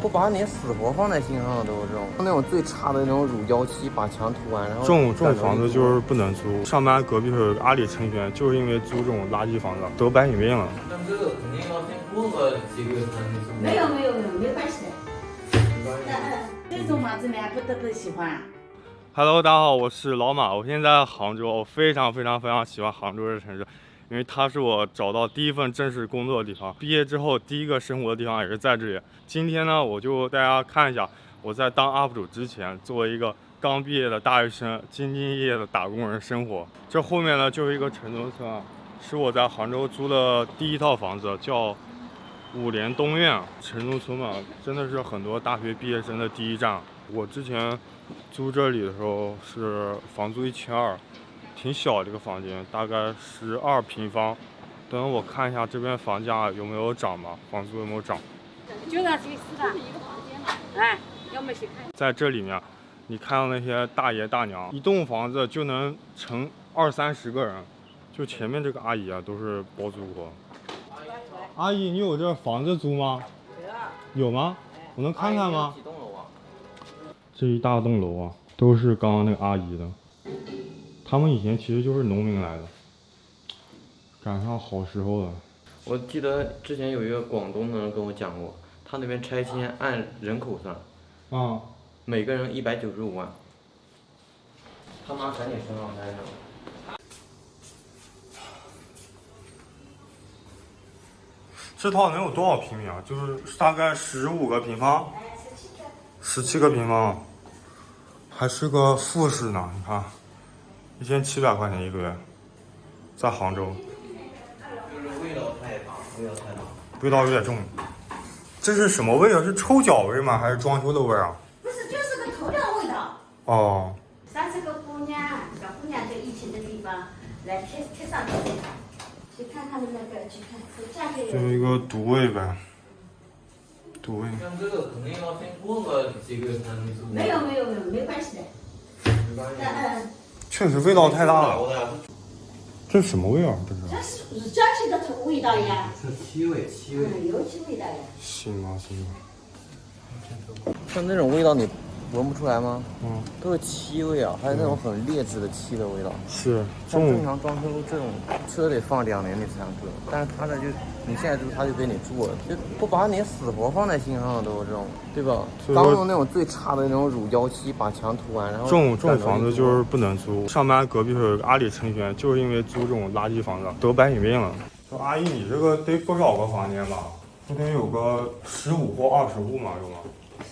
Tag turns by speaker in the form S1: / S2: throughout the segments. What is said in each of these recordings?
S1: 不把你死活放在心上的都是这种，那种最差的那种乳胶漆把墙涂完，然后
S2: 这种房子就是不能租。上班隔壁头有个阿里成全，就是因为租这种垃圾房子得白血病了。
S1: 但这个肯定要先过个几个月才能租。
S3: 没有关系的。这种房子呢，不喜欢。
S2: Hello， 大家好，我是老马，我现在在杭州，我非常喜欢杭州这个城市，因为它是我找到第一份正式工作的地方，毕业之后第一个生活的地方也是在这里。今天呢，我就大家看一下我在当 UP 主之前，作为一个刚毕业的大学生，兢兢业业的打工人生活。这后面呢就是一个城中村啊，是我在杭州租的第一套房子，叫五联东苑。城中村嘛，真的是很多大学毕业生的第一站。我之前租这里的时候是房租1200，挺小的一个房间，大概12平方。等我看一下这边房价有没有涨吧，房租有没有涨。
S3: 就那几四个一个房间嘛，哎，要么去看。
S2: 在这里面，你看到那些大爷大娘，一栋房子就能乘20-30个人。就前面这个阿姨啊，都是包租婆。阿姨，你有这房子租吗？有吗？我能看看吗？这一大栋楼啊，都是刚刚那个阿姨的。他们以前其实就是农民来的，赶上好时候了。
S1: 我记得之前有一个广东的人跟我讲过，他那边拆迁按人口算，每个人195万。他妈赶紧生2胎呢。
S2: 这套能有多少平米啊？就是大概15个平方，17个平方，还是个复式呢。你看，1700块钱一个月，在杭州。
S1: 就是味道太大，
S2: 味道有点重。这是什么味啊？是臭脚味吗？还是装修的味啊？
S3: 不是，就是个头料味道。
S2: 哦。
S3: 上次个姑娘，小姑娘在疫情的地方来贴上去，去看他们那个，去看价格。
S2: 就是一个独味呗。独味。
S1: 像这个肯定要先过个几个月才能租。
S3: 没关系的。
S2: 确实味道太大了。这是什么味啊？这是？
S3: 它是乳胶漆的味道呀。
S1: 是漆味。
S3: 油漆味道呀。
S2: 行吧。
S1: 像那种味道你闻不出来吗？
S2: 都
S1: 是漆味啊，还有那种很劣质的漆的味道。
S2: 是。
S1: 像正常装修这种车得放2年你才能住，但是他这就你现在住他就给你住了，就不把你死活放在心上的都是这种，对吧？刚用那种最差的那种乳胶漆把墙涂完，然后
S2: 这种房子就是不能租。上班隔壁头有个阿里成全，就是因为租这种垃圾房子得白血病了。说阿姨，你这个得不少个房间吧？这得有个15或20户嘛，有吗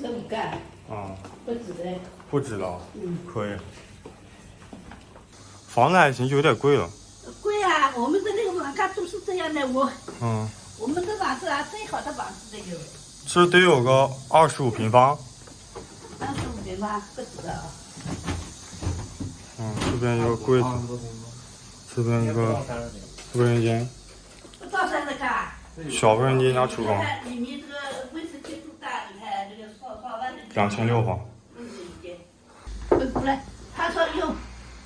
S3: 15个。不止的。
S2: 不止的。可以。房子还行，就有点贵了。
S3: 贵啊，我们的那个房价都是这样的。我们的房子啊，最好的房子都有。
S2: 这得有个25平方。
S3: 25平方不止的啊。
S2: 这边一个柜子，这边一个卫生间。
S3: 不到30个。
S2: 小卫生间加厨房。
S3: 里面这个卫生间多大？你看这个扫完的。
S2: 2600方。
S3: 过来，他说哟，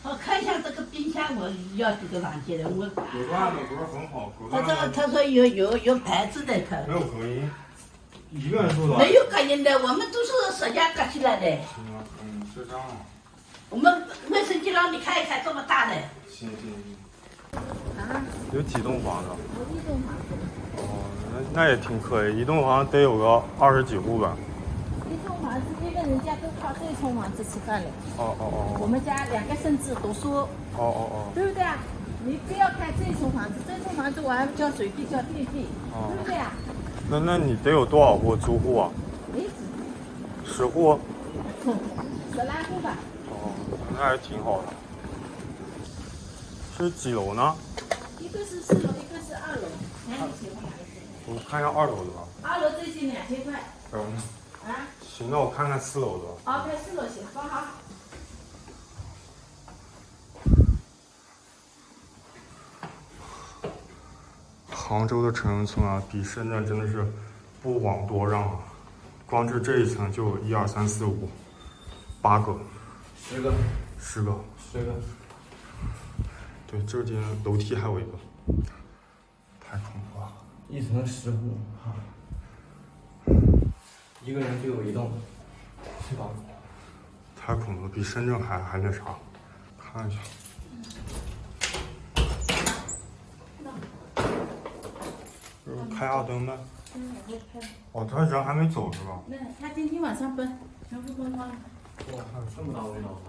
S3: 我看一下这个冰箱，我要这个房间的，我。
S2: 隔断的不是很好，
S3: 他说有牌子的，他。
S2: 没有隔音，一个人住的。
S3: 没有隔音的，我们都是实价隔起来的。
S2: 是这样。
S3: 我们卫生间让你看一看，这么大的。
S2: 行。有几栋房子？
S4: 有1栋房子。
S2: 那也挺可以，一栋房得有个20几户吧。
S4: 一栋房子，因为人家都靠这一栋房子吃饭了。我
S2: 哦。
S4: 们家2个孙子读书。对不对啊？你不要看这一栋房子，这栋房子我还交水费交电费，对不对啊？
S2: 那你得有多少户租户啊？10户。
S4: 10来户吧。
S2: 那还挺好的。是几楼呢？
S4: 一个是4楼，一个是2楼，看你喜欢哪个先。
S2: 我看一下2楼的吧。
S4: 2楼最近2000块。
S2: 行，那我看看4楼的。
S4: 看4楼行，放好。
S2: 杭州的城中村啊，比深圳真的是不遑多让啊！光是这一层就有1、2、3、4、5、8个，10个。对，这间楼梯还有一个，太恐怖了。
S1: 1层10户。一个人就有一栋，是吧？
S2: 太恐怖了，比深圳还那啥，看一下。开2灯呗。哦，他人还没走是吧？
S4: 那他今天晚上奔，全部奔光了。
S1: 哇，这么大味道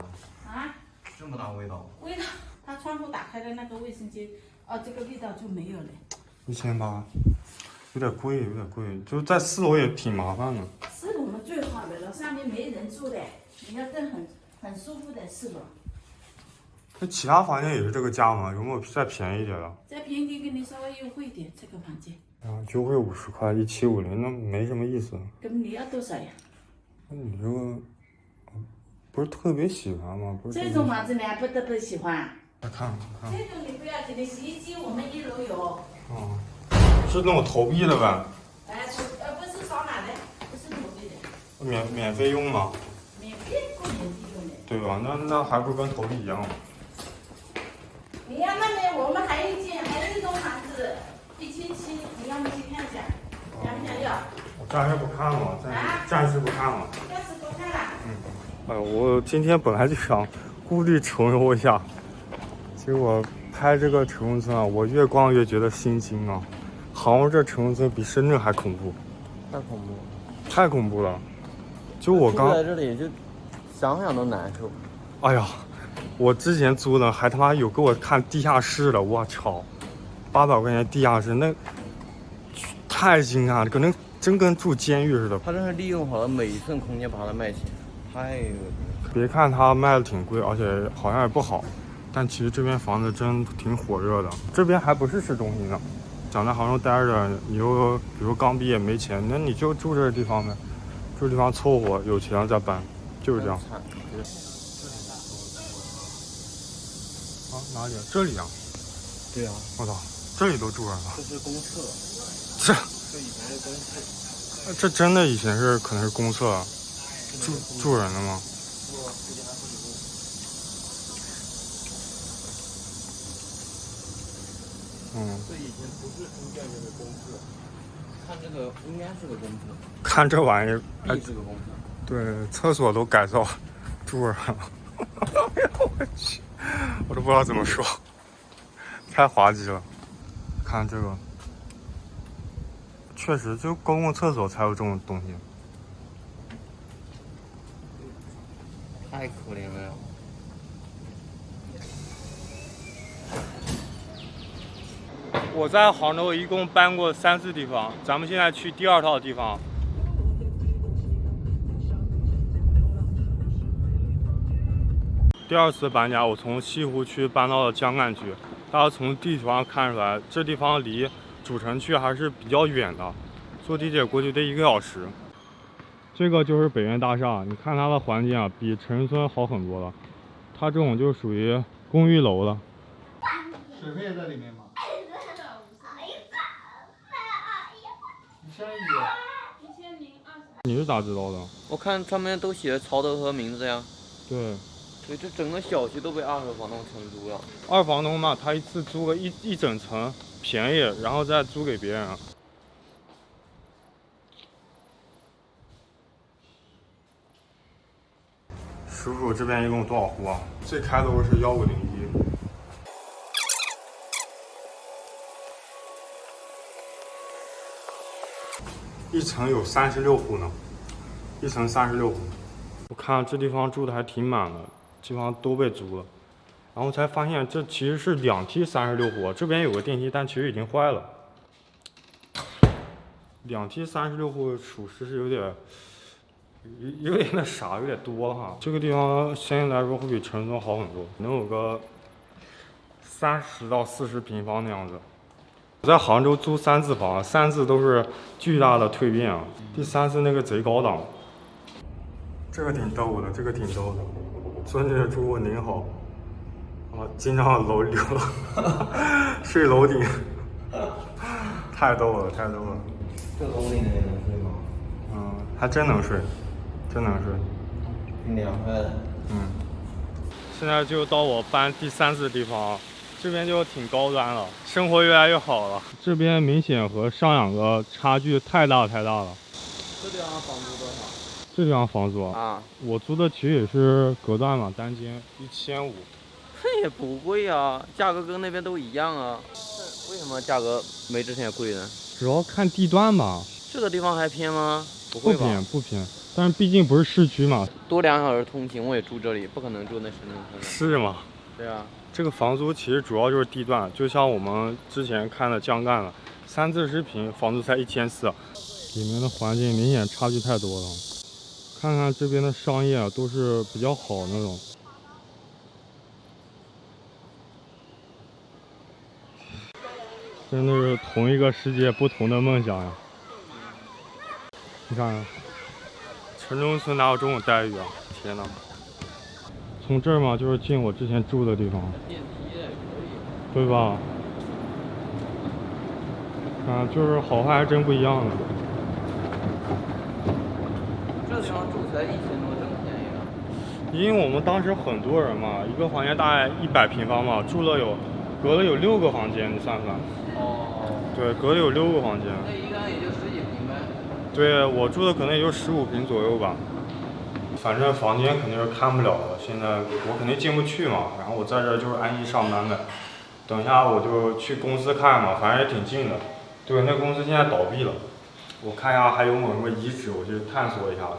S4: 啊？
S1: 这么大味道？
S4: 味道，他窗户打开的那个卫生间，哦，这个味道就没有了。
S2: 1800，有点贵，有点贵，就是在4楼也挺麻烦的。
S4: 4楼嘛最好的了，上面没人住的，你要更很舒服的4楼。
S2: 那其他房间也是这个价吗？有没有再便宜一点的？
S4: 再便宜点，给你稍微优惠一点，这个房间。
S2: 优惠50块，1750，那没什么意思。
S4: 那么你要多少呀？
S2: 那你这个不是特别喜欢吗？不是
S4: 这种房子你还不得不喜欢？
S2: 来看。
S4: 这种你不要紧的，洗衣机我们1楼有。
S2: 哦，是那种投币的呗？
S4: 哎，不是扫码的，不是投币的。
S2: 免费用吗？
S4: 免费不免费用的。
S2: 对吧？那还不是跟投币一样吗？
S4: 你要那边我们还有一栋房子，1700，你要不去看一下？想不想要？
S2: 我暂时不看了，暂时不看了。
S4: 暂时不看了。
S2: 哎，我今天本来就想故地重游一下，结果拍这个城中村啊，我越逛越觉得心惊啊！杭州这城中村比深圳还恐怖，
S1: 太恐怖了！
S2: 太恐怖了！就我刚
S1: 住在这里就想想都难受。
S2: 哎呀，我之前租的还他妈有给我看地下室的，我操，800块钱地下室，那太惊讶了，可能真跟住监狱似的。
S1: 他真是利用好了每一寸空间把它卖钱，太恶心了。
S2: 别看它卖的挺贵，而且好像也不好，但其实这边房子真挺火热的。这边还不是市中心呢，想在杭州待着，你又比如刚毕业没钱，那你就住这地方呗，住地方凑合，有钱了再搬，就是这样。啊，哪里？这里啊？
S1: 对啊，
S2: 我操，这里都住人了。
S1: 这是公厕，这以前是公厕。
S2: 这真的以前是可能是公厕，住人的吗？
S1: 这以前不是住店就是公厕，看这个应该是个公厕，
S2: 看这玩意儿，
S1: 必是个公厕。
S2: 对，厕所都改造住人了。我去，我都不知道怎么说，太滑稽了。看这个，确实就公共厕所才有这种东西。
S1: 太可怜了呀！
S2: 我在杭州一共搬过3次地方，咱们现在去第2套地方。第2次搬家，我从西湖区搬到了江干区。大家从地图上看出来，这地方离主城区还是比较远的，坐地铁过去得1个小时。这个就是北苑大厦，你看它的环境啊，比城中村好很多了。它这种就属于公寓楼了。
S5: 水费在里面吗？
S2: 你是咋知道的？
S1: 我看上面都写曹德和名字呀。
S2: 对，
S1: 对，这整个小区都被2手房东承租了。
S2: 二房东嘛，他一次租个一整层，便宜，然后再租给别人。叔叔，这边一共多少户啊？最开头是1501。一层有36户呢，一层36户。我看这地方住的还挺满的，基本上都被租了。然后才发现这其实是2梯36户，这边有个电梯，但其实已经坏了。2梯36户，属实是有点那啥，有点多了哈。这个地方相对来说会比城中好很多，能有个30到40平方那样子。我在杭州租3次房，3次都是巨大的蜕变啊。第3次那个贼高档，这个挺逗的，这个挺逗的。尊敬的主播您好，啊，经常楼流睡楼顶，太逗了，太逗了。
S1: 这楼顶的也能睡吗？
S2: 还真能睡，真能睡，
S1: 挺凉快的。
S2: 现在就到我搬第3次的地方。这边就挺高端了，生活越来越好了。这边明显和上2个差距太大了。
S1: 这地方房租多少？
S2: 这地方房租
S1: 啊，
S2: 我租的其实也是隔断嘛，单间1500。
S1: 这也不贵啊，价格跟那边都一样啊。为什么价格没之前贵呢？
S2: 主要看地段吧。
S1: 这个地方还偏吗？不
S2: 不
S1: 会吧？
S2: 偏不偏，但是毕竟不是市区嘛。
S1: 多2小时通勤，我也住这里，不可能住那深圳村的。
S2: 是吗？
S1: 对啊。
S2: 这个房租其实主要就是地段，就像我们之前看的江干了，340平房租才1400，里面的环境明显差距太多了。看看这边的商业啊，都是比较好那种。真的是同一个世界，不同的梦想呀！你看，城中村哪有这种待遇啊？天哪！从这儿嘛，就是进我之前住的地方，
S1: 电梯也可以。
S2: 对吧？啊，就是好坏还真不一样呢。
S1: 这地方住才1000多，这么便宜啊？
S2: 因为我们当时很多人嘛，一个房间大概100平方嘛，隔了有6个房间，你算算。
S1: 哦。
S2: 对，隔了有6个房间。
S1: 那一个人也就10几平呗。
S2: 对，我住的可能也就15平左右吧。反正房间肯定是看不了的，现在我肯定进不去嘛。然后我在这就是安逸上班的。等一下我就去公司看嘛，反正也挺近的。对，那公司现在倒闭了。我看一下还有没有什么遗址，我去探索一下子。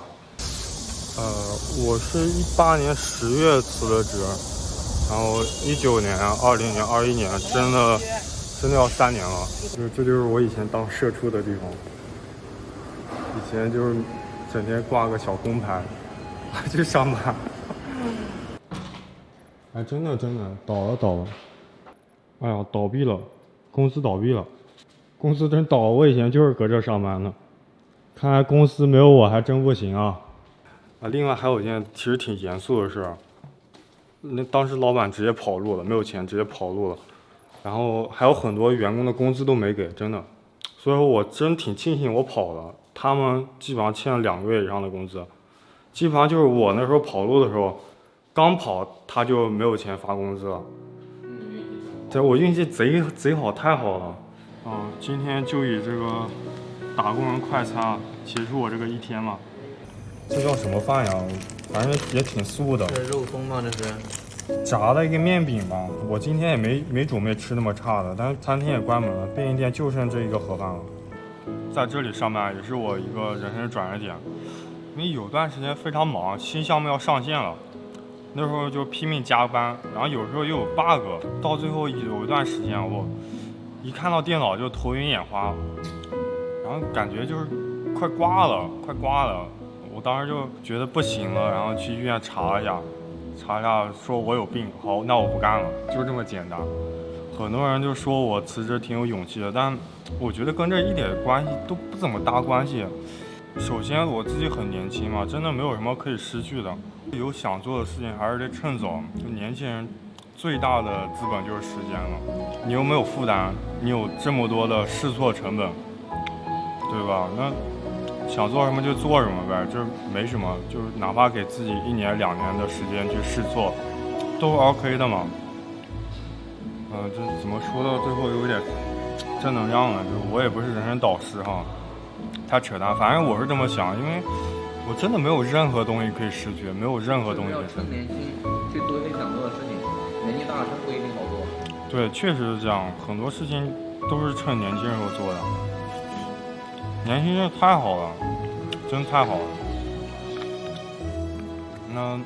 S2: 我是18年10月辞的职，然后19年、20年、21年，真的要3年了。这就是我以前当社畜的地方，以前就是整天挂个小工牌去上班。哎，真的倒了！哎呀，倒闭了，公司倒闭了，公司真倒了。我以前就是搁这上班的，看来公司没有我还真不行啊。另外还有一件其实挺严肃的事，那当时老板直接跑路了，没有钱直接跑路了，然后还有很多员工的工资都没给，真的。所以说我真挺庆幸我跑了，他们基本上欠了2个月以上的工资，基本上就是我那时候跑路的时候，刚跑他就没有钱发工资了。对，我运气贼好，太好了。今天就以这个打工人快餐结束我这个一天嘛。这叫什么饭呀？反正也挺素的。
S1: 这是肉松吗？这是
S2: 炸的一个面饼吧。我今天也没准备吃那么差的，但是餐厅也关门了，便利店就剩这一个盒饭了。在这里上班也是我一个人生转折点，因为有段时间非常忙，新项目要上线了，那时候就拼命加班，然后有时候又有 bug， 到最后有一段时间我一看到电脑就头晕眼花，然后感觉就是快挂了。我当时就觉得不行了，然后去医院查了一下，说我有病，好，那我不干了，就这么简单。很多人就说我辞职挺有勇气的，但我觉得跟这一点关系都不怎么搭关系。首先我自己很年轻嘛，真的没有什么可以失去的，有想做的事情还是得趁早。就年轻人最大的资本就是时间了，你又没有负担，你有这么多的试错成本，对吧？那想做什么就做什么呗，这没什么，就是哪怕给自己1年2年的时间去试错，都是 OK 的嘛。这怎么说到最后有点正能量了？就我也不是人生导师哈，太扯淡。反正我是这么想，因为我真的没有任何东西可以失去，没有任何东西可以失去。
S1: 趁年轻去做一些想做的事情，年纪大了真不一定好做。
S2: 对，确实是这样，很多事情都是趁年轻时候做的。年轻人太好了，真太好了。那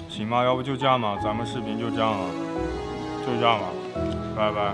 S2: 行吧，要不就这样吧，咱们视频就这样了，就这样吧，拜拜。